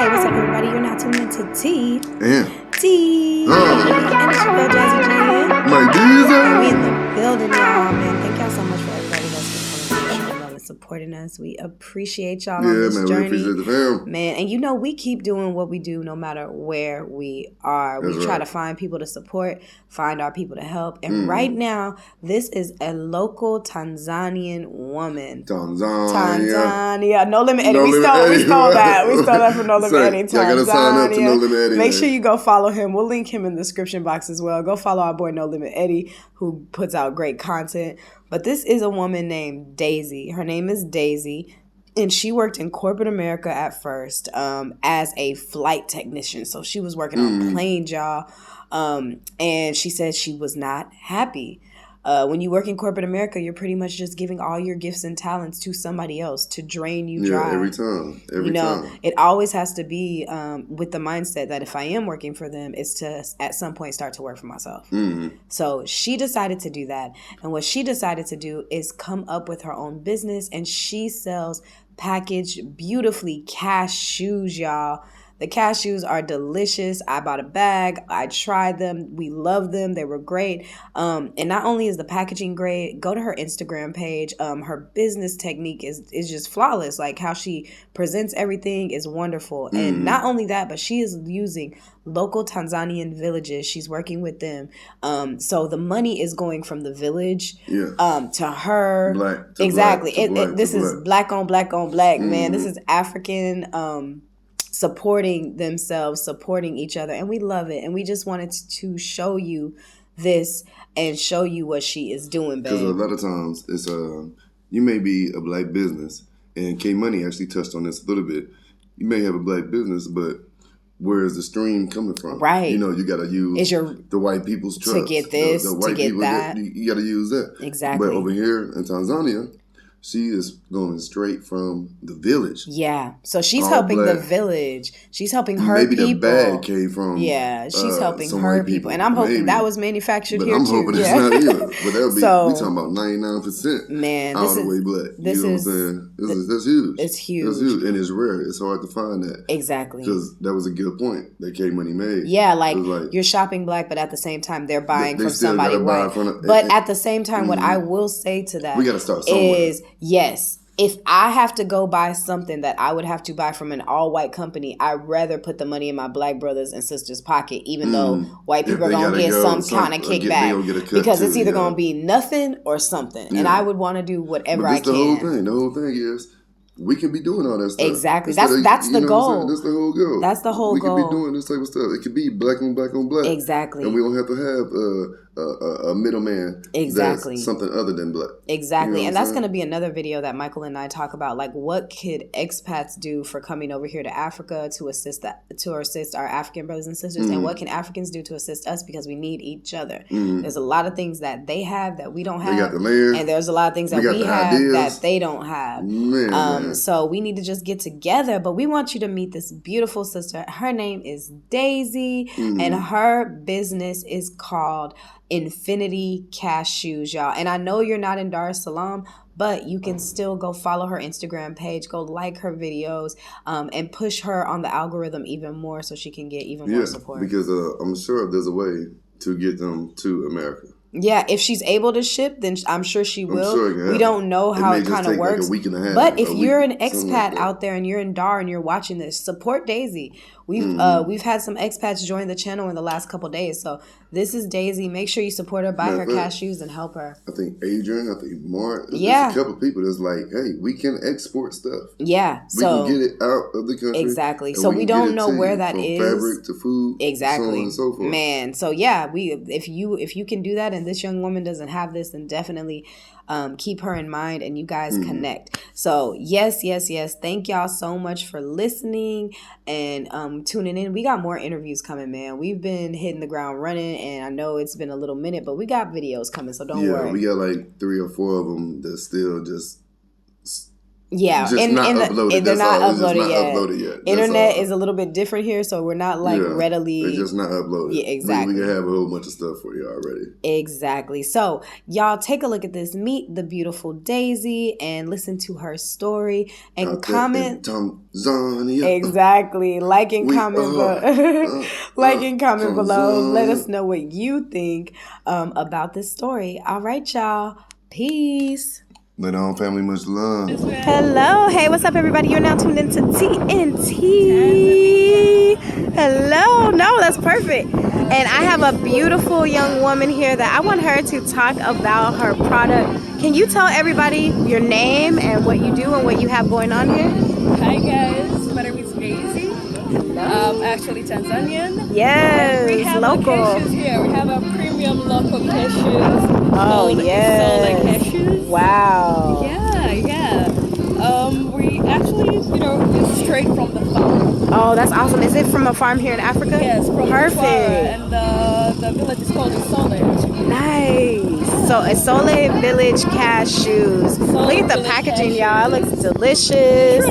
Hey, what's up, everybody? You're now tuned into T. And T. And it's your girl, Jazzy G. my diesel. And we in the building, y'all, man. Thank y'all so much for everybody that's been coming to the show and supporting us. We appreciate y'all on this journey. We appreciate the fam. Man, and you know, we keep doing what we do no matter where we are. That's we try right. to find people to support, find our people to help. And right now, this is a local Tanzanian woman. Tanzania. No Limit Eddie. We stole that. We stole that from No Limit Eddie. Y'all gotta sign up to No Limit Eddie. Make sure you go follow him. We'll link him in the description box as well. Go follow our boy No Limit Eddie, who puts out great content. But this is a woman named Daisy. Her name is Daisy. And she worked in corporate America at first as a flight technician. So she was working on planes, y'all. And she said she was not happy. When you work in corporate America, you're pretty much just giving all your gifts and talents to somebody else to drain you dry. Yeah, every time. Every time. It always has to be with the mindset that if I am working for them, it's to at some point start to work for myself. Mm-hmm. So she decided to do that. And what she decided to do is come up with her own business, and she sells packaged beautifully cashews, y'all. The cashews are delicious. I bought a bag. I tried them. We love them. They were great. And not only is the packaging great, go to her Instagram page. Her business technique is just flawless. Like how she presents everything is wonderful. And not only that, but she is using local Tanzanian villages. She's working with them. So the money is going from the village to her. Black to exactly. black This is black on black on black, man. This is African supporting themselves, supporting each other, and we love it. And we just wanted to show you this and show you what she is doing, babe. Because a lot of times it's you may be a black business, and K Money actually touched on this a little bit. You may have a black business, but where is the stream coming from? Right. You know, you got to use the white people's trust to get this, the white to get people that. You got to use that. Exactly. But over here in Tanzania, she is going straight from the village. Yeah. So she's helping the village. She's helping her maybe people. Maybe the bag came from she's helping her people. And I'm hoping that was manufactured but here I'm too. hoping it's not either. But that'll be, we talking about 99%. Man, all the way black. You know what I'm saying? That's huge. It's huge. That's huge. And it's rare. It's hard to find that. Exactly. Because that was a good point that K Money made. Yeah, like you're shopping black, but at the same time, they're buying from somebody white. But at the same time, what I will say to that we got to start somewhere. Is, yes, if I have to go buy something that I would have to buy from an all-white company, I'd rather put the money in my black brothers and sisters' pocket, even though white people are going to get some kind of kickback. Because it's either going to be nothing or something. Yeah. And I would want to do whatever I can. The whole thing is, we can be doing all that stuff. Exactly. That's the goal. That's the whole goal. That's the whole goal. We can be doing this type of stuff. It could be black on black on black. Exactly. And we don't have to have a middleman. Exactly. That's something other than black. Exactly. You know and that's going to be another video that Michael and I talk about. Like, what could expats do for coming over here to Africa to assist our African brothers and sisters? And what can Africans do to assist us? Because we need each other. There's a lot of things that they have that we don't have. They got the land. And there's a lot of things that we have that they don't have. Man. So we need to just get together. But we want you to meet this beautiful sister. Her name is Daisy. And her business is called Infinity Cashews, y'all. And I know you're not in Dar es Salaam, but you can still go follow her Instagram page, go like her videos, and push her on the algorithm even more so she can get even more support. Because I'm sure there's a way to get them to America. Yeah, if she's able to ship, then I'm sure she will. Sure we don't know how it kind of works. Like a week and a half, but if you're an expat out there and you're in Dar and you're watching this, support Daisy. We've had some expats join the channel in the last couple of days. So this is Daisy. Make sure you support her, buy her cashews, and help her. I think Adrian, I think Mark. There's a couple of people that's like, hey, we can export stuff. Yeah. We can get it out of the country. Exactly. So we don't know where that is. From fabric to food. Exactly. So on and so forth. Man. So yeah, if you can do that and this young woman doesn't have this, then definitely keep her in mind and you guys connect. So yes. Thank y'all so much for listening and tuning in. We got more interviews coming, man. We've been hitting the ground running, and I know it's been a little minute, but we got videos coming, so don't worry. Yeah, we got like 3 or 4 of them that's still just Yeah, Just not uploaded. they're That's not all. It's just uploaded not yet. uploaded yet. Internet is a little bit different here, so we're not like readily. It's just not uploaded. Yeah, exactly. We can have a whole bunch of stuff for you already. Exactly. So y'all take a look at this. Meet the beautiful Daisy and listen to her story and Out comment. Tanzania. Exactly. Like and comment, like and comment below. Let us know what you think about this story. All right, y'all. Peace. Let on, family, much love. Hello. Hey, what's up, everybody? You're now tuned into TNT. Hello. No, that's perfect. And I have a beautiful young woman here that I want her to talk about her product. Can you tell everybody your name and what you do and what you have going on here? Hi guys, my name is Daisy. I'm actually Tanzanian. Yes, and we have local. Cashews here. We have our premium local cashews. Oh, yes. Cashews. Wow. Yeah. We actually, it's straight from the farm. Oh, that's awesome. Is it from a farm here in Africa? Yes, from Perfect. And the village is called Salam. Nice. So Isole Village cashews. Look at the packaging, y'all. It looks delicious.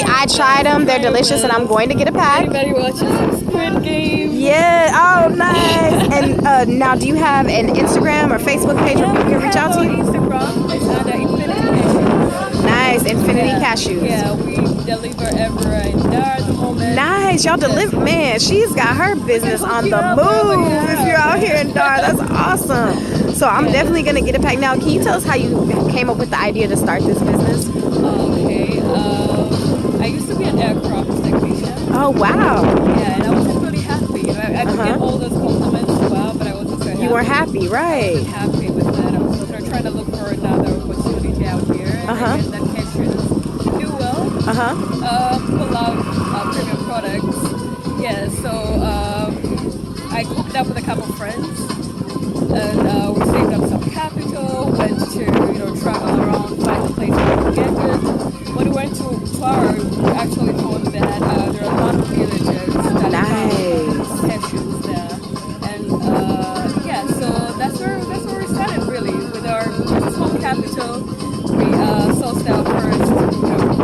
I tried them. They're delicious, and I'm going to get a pack. Everybody watches Squid Game. Yeah. Oh, nice. And now, do you have an Instagram or Facebook page where people can reach out to you? Instagram. It's under Infinity Cashews. Nice. Infinity Cashews. Yeah, we deliver everywhere in Dar at the moment. Nice. Y'all deliver. Man, she's got her business on the move. If you're out here in Dar, that's awesome. So I'm definitely going to get a pack. Now, can you tell us how you came up with the idea to start this business? Okay. I used to be an aircraft technician. Oh, wow. Yeah, and I wasn't really happy. I could get all those compliments as well, but I wasn't so happy. You weren't happy, right? I wasn't happy with that. I was sort of trying to look for another opportunity out here. And I guess that cashews do well. People love premium products. Yeah, so I hooked up with a couple friends. And we saved up some capital, went to travel around, find a place where we could get it. When we went to Tar, we actually found that there are a lot of villages that have cashews there. And yeah, so that's where we started really with our small capital. We sourced our first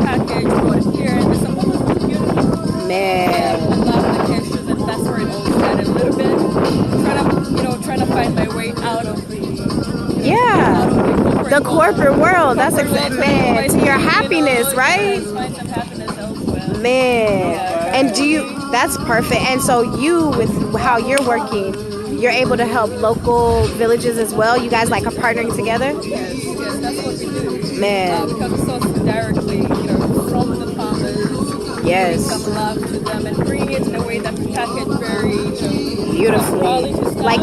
package, brought it here, and the support was beautiful. Man. Yeah, I love the cashews, and that's where it all started a little bit. Trying to find my way out of the the corporate world. That's man, to your happiness, right? Find some happiness elsewhere. Man. And that's perfect. And so you, with how you're working, you're able to help local villages as well. You guys are partnering together? Yes, that's what we do. Man. Because we source directly, from the farmers. Yes. Bring some love to them and bring it in a way that we package very beautifully.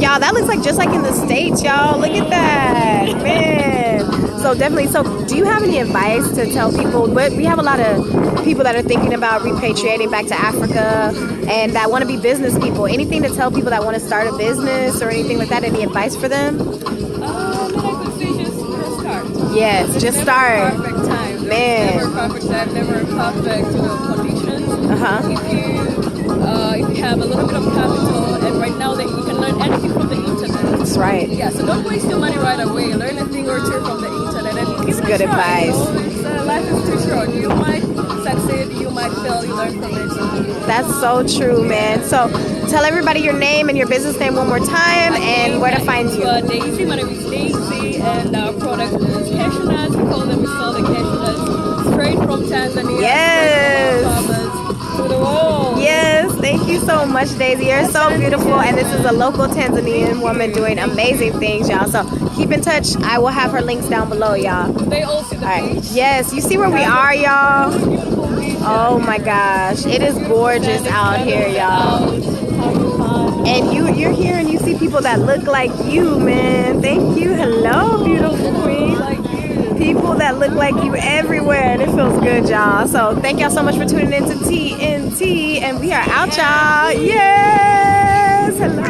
Y'all, that looks just like in the States, y'all. Look at that. Man. So definitely. So do you have any advice to tell people? But we have a lot of people that are thinking about repatriating back to Africa and that want to be business people. Anything to tell people that want to start a business or anything like that? Any advice for them? I could say just start. Yes, just start. Perfect time. Man. Never perfect time, never perfect conditions. If you have a little bit of capital, and right now that you can learn anything from the internet. That's right. Yeah, so don't waste your money right away. Learn a thing or two from the internet. And it's good advice. Life is too short. You might succeed, you might fail, you learn from it. That's so true, man. So tell everybody your name and your business name one more time and where to find you. Daisy, my name is Daisy, and our product is cashew nuts. We call them the cashew nuts, straight from Tanzania. Yes. To the world. Yes, thank you so much, Daisy. You're so beautiful, and this is a local Tanzanian woman doing amazing things, y'all. So keep in touch. I will have her links down below, y'all. They all see the beach. Yes, you see where we are, y'all. Oh my gosh, it is gorgeous out here, y'all. And you're here, and you see people that look like you, man. Thank you. Hello, beautiful queen. People that look like you everywhere, and it feels good, y'all. So thank y'all so much for tuning in to TNT, and we are out, y'all. Yes. Hello.